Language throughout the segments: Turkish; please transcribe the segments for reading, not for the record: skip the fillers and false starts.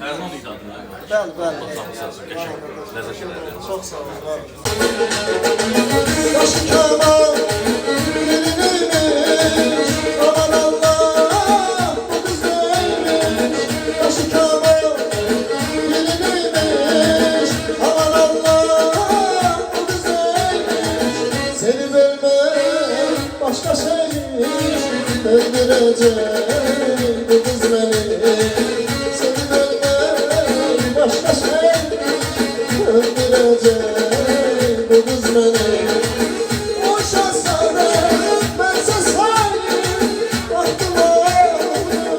Fərman idi adına. Bəli, bəli. Baxmışsınız, qəşəng, ləzzət edərdi. Çox sağ olun, var. Yaşı Kemal bilinirmiş, aman Allah, bu kız neymiş? Yaşı Kemal bilinirmiş, aman Allah, bu kız neymiş? Seni vermek başka şeymiş, öldürecek bu kız beni. Seni vermek başka şeymiş, öldürecek bu kız beni. O şahsane bense sayın, aklıma ayırma.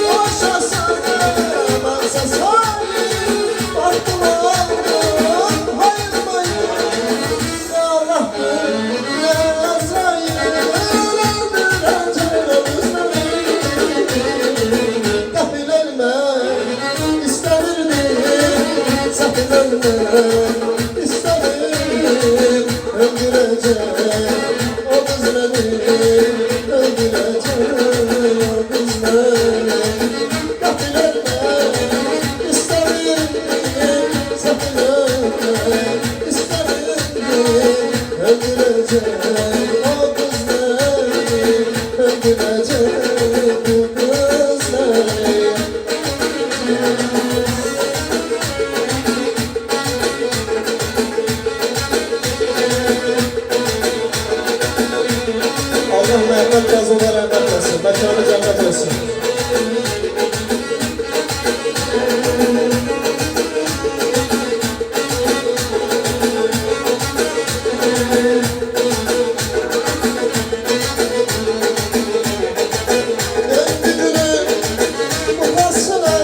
O şahsane bense sayın, aklıma ayırma. Ya Rabbim, ya Azrail, öldürecek bu kız beni. Gafil ölmek istemirdim, sakın ölmek istemirdim. Öldürecek o kız beni, öldürecek o kız beni. Gafil ölmek istemirdim, sakın ölmek istemirdim. Öldürecek o kız beni, öldürecek bu kız beni. Allah məhəbbət yazılı rəhmət etsin, məkanı cənnət olsun. Döndürürüm bu pasına,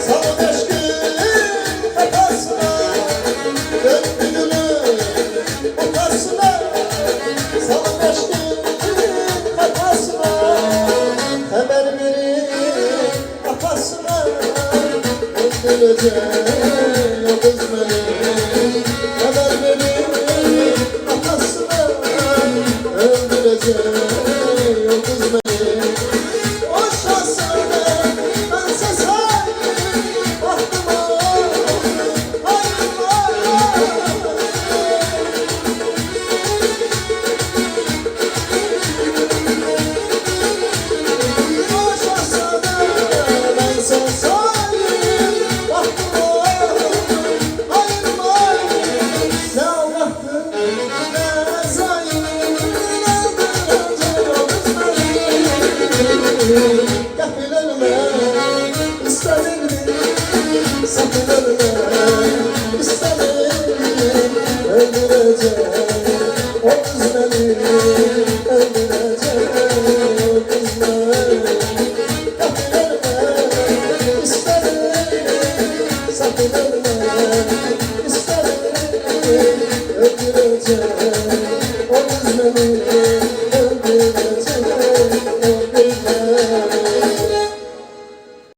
salın eşkin kafasına. Döndürürüm bu pasına, salın eşkin kafasına. Haber verin kafasına, öldürecek o kız beni. Haber verin kafasına, öldürecek o kız beni. O şahsane bense sayın, aklıma ayırma. O şahsane bense sayın, aklıma ayırma. Ne Allah'tır ne Azrail, öldürecek o kız beni. Gafil ölmek istemirdim, sakın ölmek istemirdim. Öldürecek o kız beni, öldürecek o kız beni. Gafil ölmek istemirdim, sakın ölmek istemirdim. Öldürecek